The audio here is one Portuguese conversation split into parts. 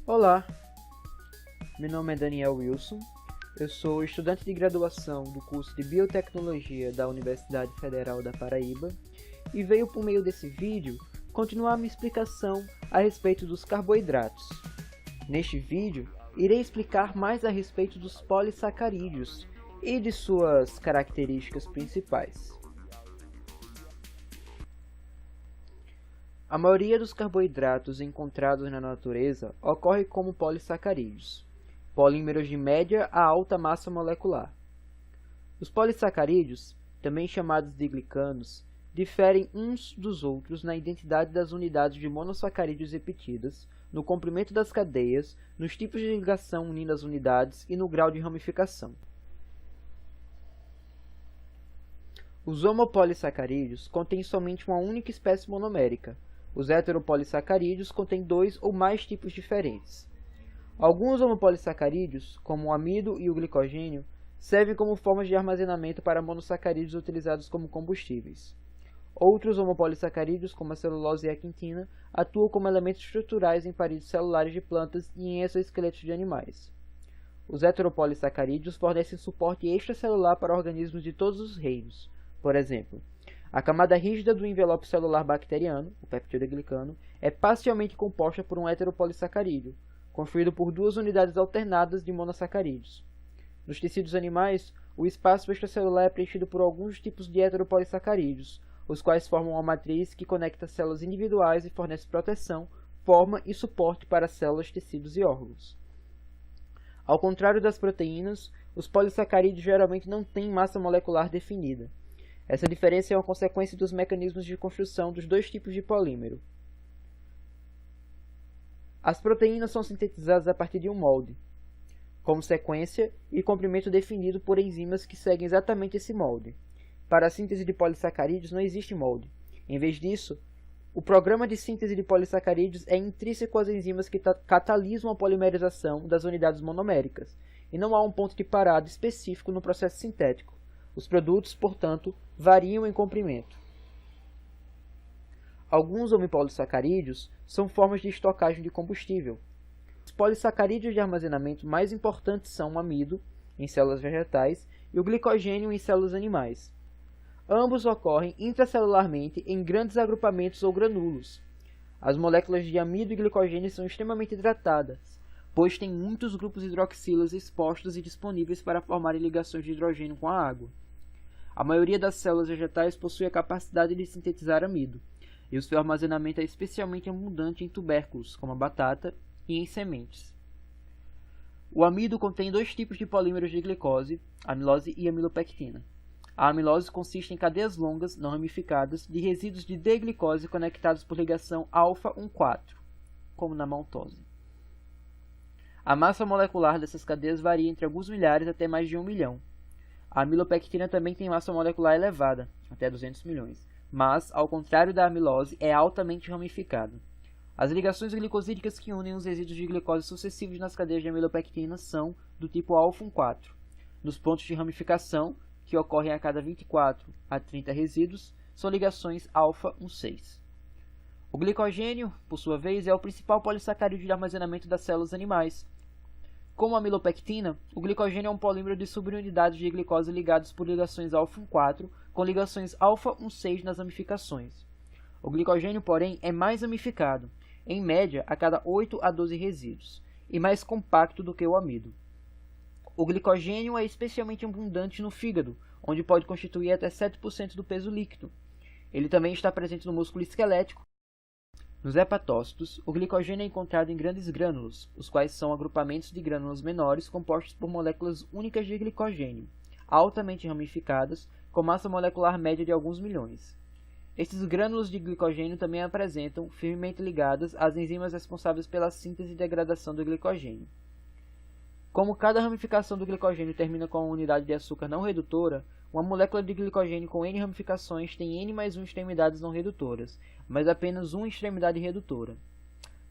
Olá, meu nome é Daniel Wilson, eu sou estudante de graduação do curso de Biotecnologia da Universidade Federal da Paraíba e veio por meio desse vídeo continuar minha explicação a respeito dos carboidratos. Neste vídeo, irei explicar mais a respeito dos polissacarídeos e de suas características principais. A maioria dos carboidratos encontrados na natureza ocorre como polissacarídeos, polímeros de média a alta massa molecular. Os polissacarídeos, também chamados de glicanos, diferem uns dos outros na identidade das unidades de monossacarídeos repetidas, no comprimento das cadeias, nos tipos de ligação unindo as unidades e no grau de ramificação. Os homopolissacarídeos contêm somente uma única espécie monomérica. Os heteropolissacarídeos contêm dois ou mais tipos diferentes. Alguns homopolissacarídeos, como o amido e o glicogênio, servem como formas de armazenamento para monossacarídeos utilizados como combustíveis. Outros homopolissacarídeos, como a celulose e a quitina, atuam como elementos estruturais em paredes celulares de plantas e em exoesqueletos de animais. Os heteropolissacarídeos fornecem suporte extracelular para organismos de todos os reinos. Por exemplo, a camada rígida do envelope celular bacteriano, o peptidoglicano, é parcialmente composta por um heteropolissacarídeo, construído por duas unidades alternadas de monossacarídeos. Nos tecidos animais, o espaço extracelular é preenchido por alguns tipos de heteropolissacarídeos, os quais formam uma matriz que conecta células individuais e fornece proteção, forma e suporte para células, tecidos e órgãos. Ao contrário das proteínas, os polissacarídeos geralmente não têm massa molecular definida. Essa diferença é uma consequência dos mecanismos de construção dos dois tipos de polímero. As proteínas são sintetizadas a partir de um molde, como sequência e comprimento definido por enzimas que seguem exatamente esse molde. Para a síntese de polissacarídeos não existe molde. Em vez disso, o programa de síntese de polissacarídeos é intrínseco às enzimas que catalisam a polimerização das unidades monoméricas, e não há um ponto de parada específico no processo sintético. Os produtos, portanto, variam em comprimento. Alguns homopolissacarídeos são formas de estocagem de combustível. Os polissacarídeos de armazenamento mais importantes são o amido, em células vegetais, e o glicogênio em células animais. Ambos ocorrem intracelularmente em grandes agrupamentos ou granulos. As moléculas de amido e glicogênio são extremamente hidratadas, pois têm muitos grupos hidroxilas expostos e disponíveis para formarem ligações de hidrogênio com a água. A maioria das células vegetais possui a capacidade de sintetizar amido, e o seu armazenamento é especialmente abundante em tubérculos, como a batata, e em sementes. O amido contém dois tipos de polímeros de glicose, amilose e amilopectina. A amilose consiste em cadeias longas, não ramificadas, de resíduos de D-glicose conectados por ligação alfa-1,4, como na maltose. A massa molecular dessas cadeias varia entre alguns milhares até mais de 1 milhão. A amilopectina também tem massa molecular elevada, até 200 milhões, mas, ao contrário da amilose, é altamente ramificada. As ligações glicosídicas que unem os resíduos de glicose sucessivos nas cadeias de amilopectina são do tipo alfa-1,4. Nos pontos de ramificação, que ocorrem a cada 24 a 30 resíduos, são ligações alfa-1,6. O glicogênio, por sua vez, é o principal polissacarídeo de armazenamento das células animais. Como a amilopectina, o glicogênio é um polímero de subunidades de glicose ligados por ligações alfa-1,4 com ligações alfa-1,6 nas ramificações. O glicogênio, porém, é mais ramificado, em média a cada 8 a 12 resíduos, e mais compacto do que o amido. O glicogênio é especialmente abundante no fígado, onde pode constituir até 7% do peso líquido. Ele também está presente no músculo esquelético. Nos hepatócitos, o glicogênio é encontrado em grandes grânulos, os quais são agrupamentos de grânulos menores compostos por moléculas únicas de glicogênio, altamente ramificadas, com massa molecular média de alguns milhões. Estes grânulos de glicogênio também apresentam, firmemente ligadas, as enzimas responsáveis pela síntese e degradação do glicogênio. Como cada ramificação do glicogênio termina com uma unidade de açúcar não redutora, uma molécula de glicogênio com N ramificações tem N mais 1 extremidades não redutoras, mas apenas uma extremidade redutora.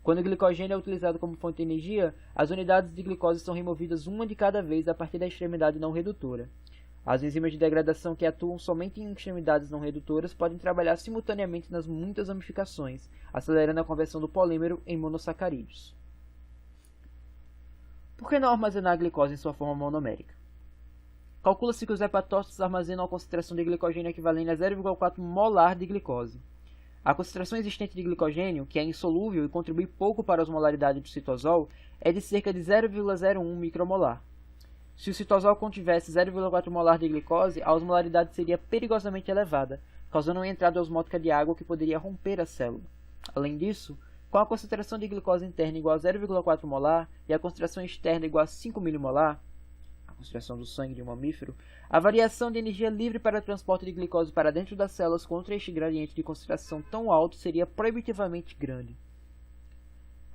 Quando o glicogênio é utilizado como fonte de energia, as unidades de glicose são removidas uma de cada vez a partir da extremidade não redutora. As enzimas de degradação que atuam somente em extremidades não redutoras podem trabalhar simultaneamente nas muitas ramificações, acelerando a conversão do polímero em monossacarídeos. Por que não armazenar a glicose em sua forma monomérica? Calcula-se que os hepatócitos armazenam a concentração de glicogênio equivalente a 0,4 molar de glicose. A concentração existente de glicogênio, que é insolúvel e contribui pouco para a osmolaridade do citosol, é de cerca de 0,01 micromolar. Se o citosol contivesse 0,4 molar de glicose, a osmolaridade seria perigosamente elevada, causando uma entrada osmótica de água que poderia romper a célula. Além disso, com a concentração de glicose interna igual a 0,4 molar e a concentração externa igual a 5 milimolar, a concentração do sangue de um mamífero, a variação de energia livre para o transporte de glicose para dentro das células contra este gradiente de concentração tão alto seria proibitivamente grande.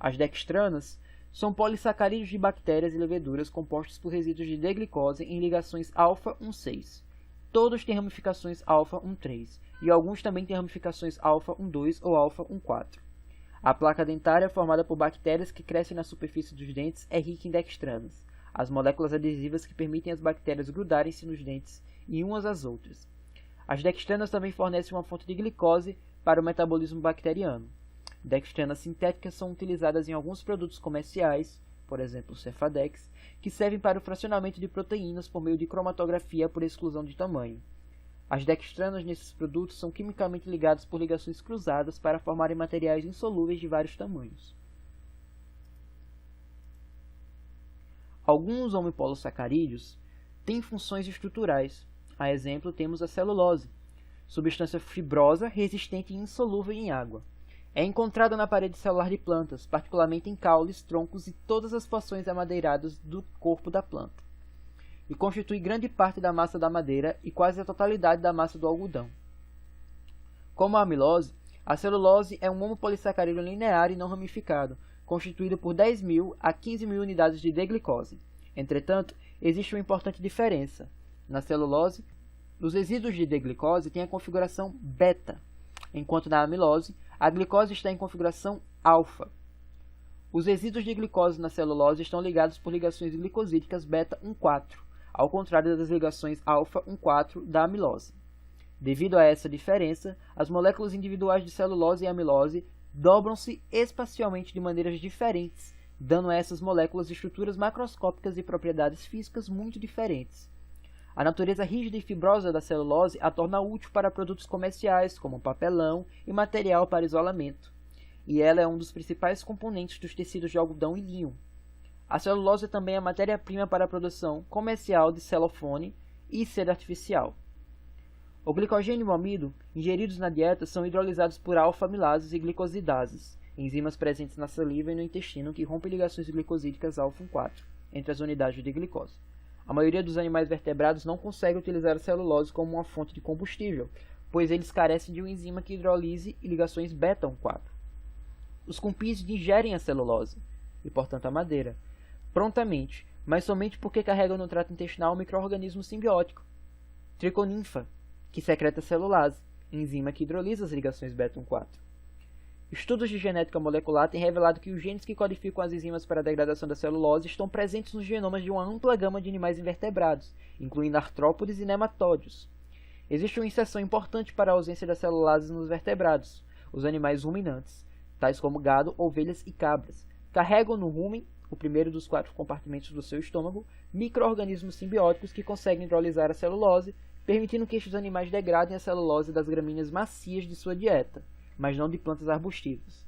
As dextranas são polissacarídeos de bactérias e leveduras compostos por resíduos de D-glicose em ligações alfa-1,6. Todos têm ramificações alfa-1,3 e alguns também têm ramificações alfa-1,2 ou alfa-1,4. A placa dentária formada por bactérias que crescem na superfície dos dentes é rica em dextranas, as moléculas adesivas que permitem as bactérias grudarem-se nos dentes e umas às outras. As dextranas também fornecem uma fonte de glicose para o metabolismo bacteriano. Dextranas sintéticas são utilizadas em alguns produtos comerciais, por exemplo o Cefadex, que servem para o fracionamento de proteínas por meio de cromatografia por exclusão de tamanho. As dextranas nesses produtos são quimicamente ligadas por ligações cruzadas para formarem materiais insolúveis de vários tamanhos. Alguns homopolissacarídeos têm funções estruturais. A exemplo, temos a celulose, substância fibrosa, resistente e insolúvel em água. É encontrada na parede celular de plantas, particularmente em caules, troncos e todas as porções amadeiradas do corpo da planta, e constitui grande parte da massa da madeira e quase a totalidade da massa do algodão. Como a amilose, a celulose é um homopolissacarídeo linear e não ramificado, constituído por 10.000 a 15.000 unidades de D-glicose. Entretanto, existe uma importante diferença. Na celulose, os resíduos de D-glicose têm a configuração beta, enquanto na amilose, a glicose está em configuração alfa. Os resíduos de glicose na celulose estão ligados por ligações glicosídicas beta 1,4, ao contrário das ligações alfa 1,4 da amilose. Devido a essa diferença, as moléculas individuais de celulose e amilose dobram-se espacialmente de maneiras diferentes, dando a essas moléculas estruturas macroscópicas e propriedades físicas muito diferentes. A natureza rígida e fibrosa da celulose a torna útil para produtos comerciais, como papelão e material para isolamento, e ela é um dos principais componentes dos tecidos de algodão e linho. A celulose também é a matéria-prima para a produção comercial de celofane e seda artificial. O glicogênio e o amido, ingeridos na dieta, são hidrolisados por alfa-amilases e glicosidases, enzimas presentes na saliva e no intestino que rompem ligações glicosídicas alfa-1,4 entre as unidades de glicose. A maioria dos animais vertebrados não consegue utilizar a celulose como uma fonte de combustível, pois eles carecem de uma enzima que hidrolise ligações beta-1,4. Os cumpis digerem a celulose, e portanto a madeira, prontamente, mas somente porque carregam no trato intestinal um micro-organismo simbiótico, triconinfa, que secreta celulase, enzima que hidrolisa as ligações beta-1,4. Estudos de genética molecular têm revelado que os genes que codificam as enzimas para a degradação da celulose estão presentes nos genomas de uma ampla gama de animais invertebrados, incluindo artrópodes e nematóides. Existe uma inserção importante para a ausência da celulase nos vertebrados. Os animais ruminantes, tais como gado, ovelhas e cabras, carregam no rumen, o primeiro dos 4 compartimentos do seu estômago, micro-organismos simbióticos que conseguem hidrolisar a celulose, permitindo que estes animais degradem a celulose das gramíneas macias de sua dieta, mas não de plantas arbustivas.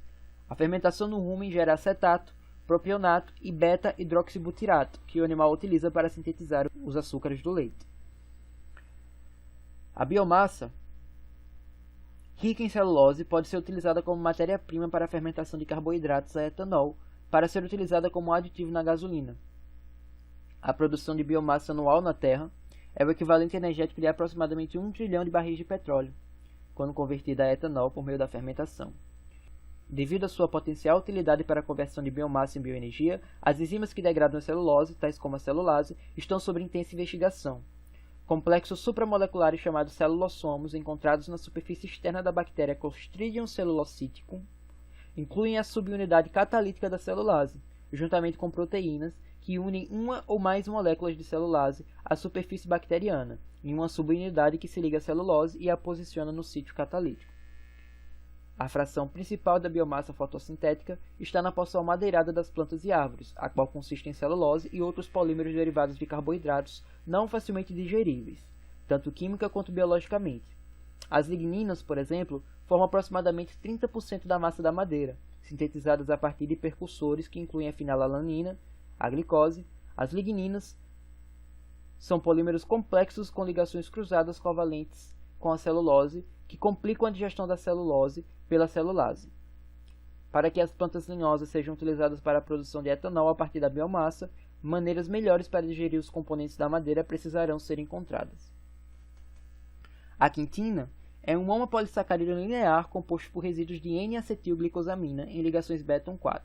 A fermentação no rumen gera acetato, propionato e beta-hidroxibutirato, que o animal utiliza para sintetizar os açúcares do leite. A biomassa, rica em celulose, pode ser utilizada como matéria-prima para a fermentação de carboidratos a etanol, para ser utilizada como aditivo na gasolina. A produção de biomassa anual na Terra é o equivalente energético de aproximadamente 1 trilhão de barris de petróleo, quando convertida a etanol por meio da fermentação. Devido à sua potencial utilidade para a conversão de biomassa em bioenergia, as enzimas que degradam a celulose, tais como a celulase, estão sob intensa investigação. Complexos supramoleculares chamados celulossomos, encontrados na superfície externa da bactéria Clostridium celulositicum, incluem a subunidade catalítica da celulase, juntamente com proteínas que unem uma ou mais moléculas de celulase à superfície bacteriana, em uma subunidade que se liga à celulose e a posiciona no sítio catalítico. A fração principal da biomassa fotossintética está na porção madeirada das plantas e árvores, a qual consiste em celulose e outros polímeros derivados de carboidratos não facilmente digeríveis, tanto química quanto biologicamente. As ligninas, por exemplo, formam aproximadamente 30% da massa da madeira, sintetizadas a partir de precursores que incluem a fenilalanina, a glicose. As ligninas são polímeros complexos com ligações cruzadas covalentes com a celulose, que complicam a digestão da celulose pela celulase. Para que as plantas lenhosas sejam utilizadas para a produção de etanol a partir da biomassa, maneiras melhores para digerir os componentes da madeira precisarão ser encontradas. A quintina é um homopolissacarídeo linear composto por resíduos de N-acetilglicosamina em ligações beta-1,4.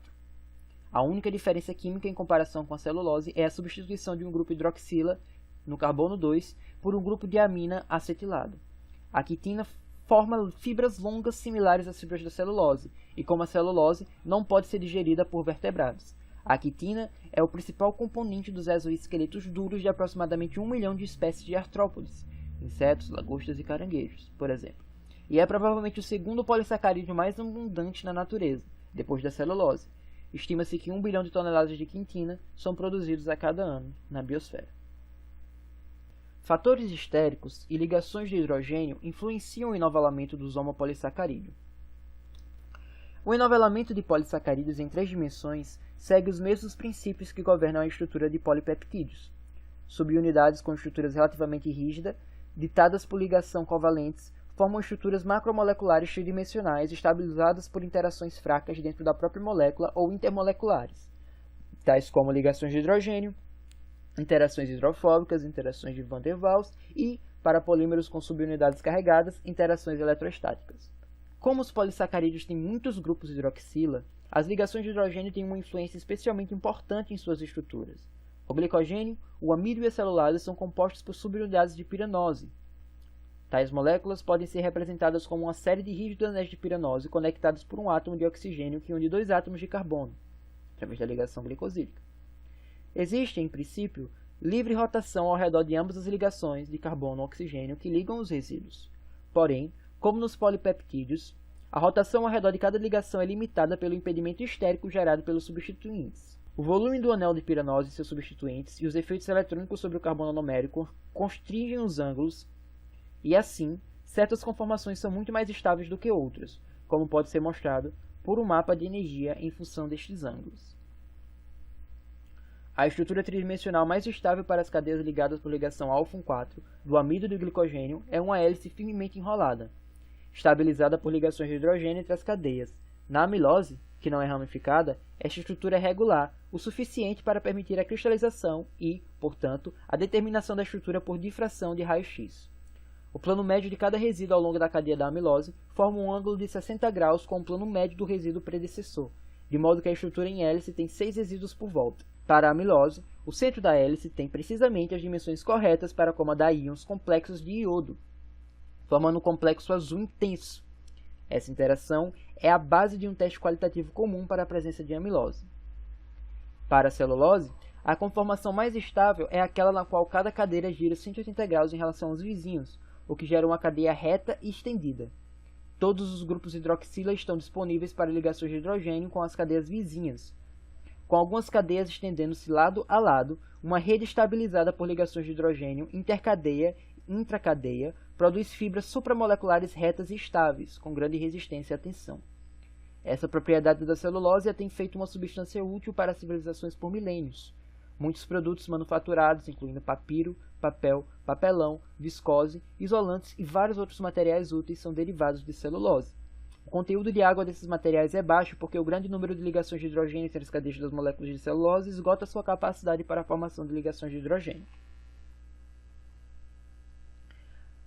A única diferença química em comparação com a celulose é a substituição de um grupo hidroxila, no carbono 2, por um grupo de amina acetilado. A quitina forma fibras longas similares às fibras da celulose, e como a celulose não pode ser digerida por vertebrados. A quitina é o principal componente dos exoesqueletos duros de aproximadamente 1 milhão de espécies de artrópodes, insetos, lagostas e caranguejos, por exemplo. E é provavelmente o segundo polissacarídeo mais abundante na natureza, depois da celulose. Estima-se que 1 bilhão de toneladas de quitina são produzidos a cada ano na biosfera. Fatores estéricos e ligações de hidrogênio influenciam o enovelamento dos homopolissacarídeos. O enovelamento de polissacarídeos em 3 dimensões segue os mesmos princípios que governam a estrutura de polipeptídeos. Subunidades com estruturas relativamente rígidas, ditadas por ligação covalentes, formam estruturas macromoleculares tridimensionais estabilizadas por interações fracas dentro da própria molécula ou intermoleculares, tais como ligações de hidrogênio, interações hidrofóbicas, interações de Van der Waals e, para polímeros com subunidades carregadas, interações eletrostáticas. Como os polissacarídeos têm muitos grupos hidroxila, as ligações de hidrogênio têm uma influência especialmente importante em suas estruturas. O glicogênio, o amido e a celulase são compostos por subunidades de piranose. Tais moléculas podem ser representadas como uma série de rígidos anéis de piranose conectados por um átomo de oxigênio que une 2 átomos de carbono, através da ligação glicosílica. Existe, em princípio, livre rotação ao redor de ambas as ligações de carbono-oxigênio que ligam os resíduos. Porém, como nos polipeptídeos, a rotação ao redor de cada ligação é limitada pelo impedimento estérico gerado pelos substituintes. O volume do anel de piranose e seus substituintes e os efeitos eletrônicos sobre o carbono anomérico constringem os ângulos e, assim, certas conformações são muito mais estáveis do que outras, como pode ser mostrado por um mapa de energia em função destes ângulos. A estrutura tridimensional mais estável para as cadeias ligadas por ligação α1,4 do amido e do glicogênio é uma hélice firmemente enrolada, estabilizada por ligações de hidrogênio entre as cadeias. Na amilose, que não é ramificada, esta estrutura é regular, o suficiente para permitir a cristalização e, portanto, a determinação da estrutura por difração de raio-x. O plano médio de cada resíduo ao longo da cadeia da amilose forma um ângulo de 60 graus com o plano médio do resíduo predecessor, de modo que a estrutura em hélice tem 6 resíduos por volta. Para a amilose, o centro da hélice tem precisamente as dimensões corretas para acomodar íons complexos de iodo, formando um complexo azul intenso. Essa interação é a base de um teste qualitativo comum para a presença de amilose. Para a celulose, a conformação mais estável é aquela na qual cada cadeira gira 180 graus em relação aos vizinhos, o que gera uma cadeia reta e estendida. Todos os grupos hidroxila estão disponíveis para ligações de hidrogênio com as cadeias vizinhas, com algumas cadeias estendendo-se lado a lado. Uma rede estabilizada por ligações de hidrogênio intercadeia e intracadeia produz fibras supramoleculares retas e estáveis, com grande resistência à tensão. Essa propriedade da celulose a tem feito uma substância útil para civilizações por milênios. Muitos produtos manufaturados, incluindo papiro, papel, papelão, viscose, isolantes e vários outros materiais úteis, são derivados de celulose. O conteúdo de água desses materiais é baixo porque o grande número de ligações de hidrogênio entre as cadeias das moléculas de celulose esgota sua capacidade para a formação de ligações de hidrogênio.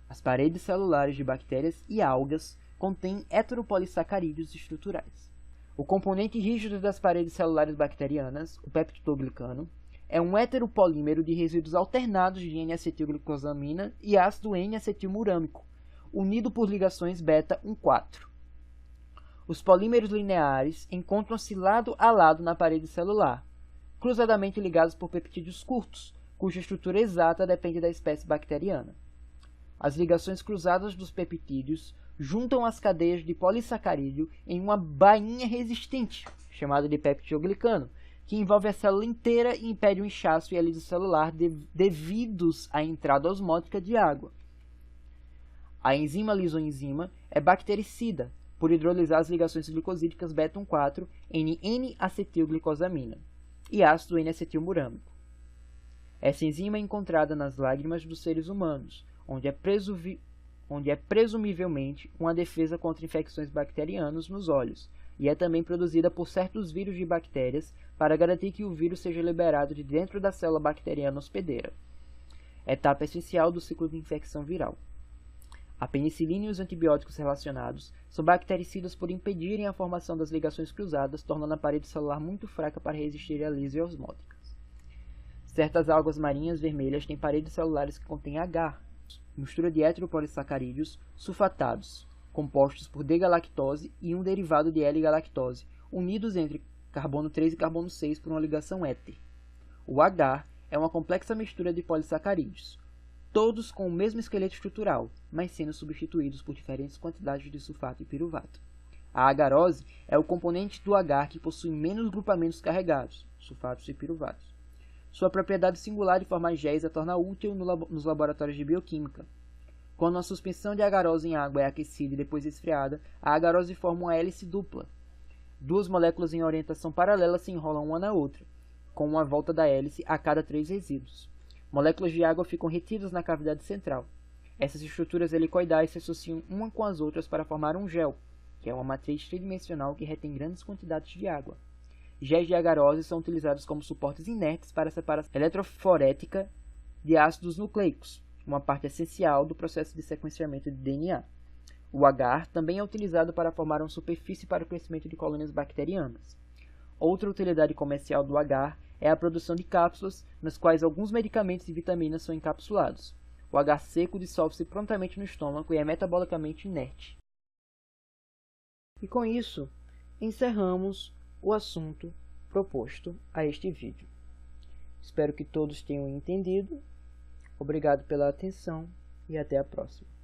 As paredes celulares de bactérias e algas contêm heteropolissacarídeos estruturais. O componente rígido das paredes celulares bacterianas, o peptidoglicano, é um heteropolímero de resíduos alternados de N-acetilglicosamina e ácido N-acetilmurâmico, unido por ligações beta-1,4. Os polímeros lineares encontram-se lado a lado na parede celular, cruzadamente ligados por peptídeos curtos, cuja estrutura exata depende da espécie bacteriana. As ligações cruzadas dos peptídeos juntam as cadeias de polissacarídeo em uma bainha resistente, chamada de peptidoglicano, que envolve a célula inteira e impede o inchaço e a lise celular devidos à entrada osmótica de água. A enzima lisoenzima é bactericida, por hidrolisar as ligações glicosídicas beta-1,4 em N-acetilglicosamina e ácido N-acetilmurâmico. Essa enzima é encontrada nas lágrimas dos seres humanos, onde é presumivelmente uma defesa contra infecções bacterianas nos olhos, e é também produzida por certos vírus de bactérias para garantir que o vírus seja liberado de dentro da célula bacteriana hospedeira, etapa essencial do ciclo de infecção viral. A penicilina e os antibióticos relacionados são bactericidas por impedirem a formação das ligações cruzadas, tornando a parede celular muito fraca para resistir à lise osmótica. Certas algas marinhas vermelhas têm paredes celulares que contêm H, mistura de heteropolissacarídeos sulfatados, compostos por D-galactose e um derivado de L-galactose, unidos entre carbono 3 e carbono 6 por uma ligação éter. O H é uma complexa mistura de polissacarídeos, todos com o mesmo esqueleto estrutural, mas sendo substituídos por diferentes quantidades de sulfato e piruvato. A agarose é o componente do agar que possui menos grupamentos carregados, sulfatos e piruvatos. Sua propriedade singular de formar géis a torna útil nos laboratórios de bioquímica. Quando uma suspensão de agarose em água é aquecida e depois esfriada, a agarose forma uma hélice dupla. Duas moléculas em orientação paralela se enrolam uma na outra, com uma volta da hélice a cada 3 resíduos. Moléculas de água ficam retidas na cavidade central. Essas estruturas helicoidais se associam uma com as outras para formar um gel, que é uma matriz tridimensional que retém grandes quantidades de água. Géis de agarose são utilizados como suportes inertes para a separação eletroforética de ácidos nucleicos, uma parte essencial do processo de sequenciamento de DNA. O agar também é utilizado para formar uma superfície para o crescimento de colônias bacterianas. Outra utilidade comercial do agar é a produção de cápsulas, nas quais alguns medicamentos e vitaminas são encapsulados. O agar seco dissolve-se prontamente no estômago e é metabolicamente inerte. E com isso, encerramos o assunto proposto a este vídeo. Espero que todos tenham entendido. Obrigado pela atenção e até a próxima.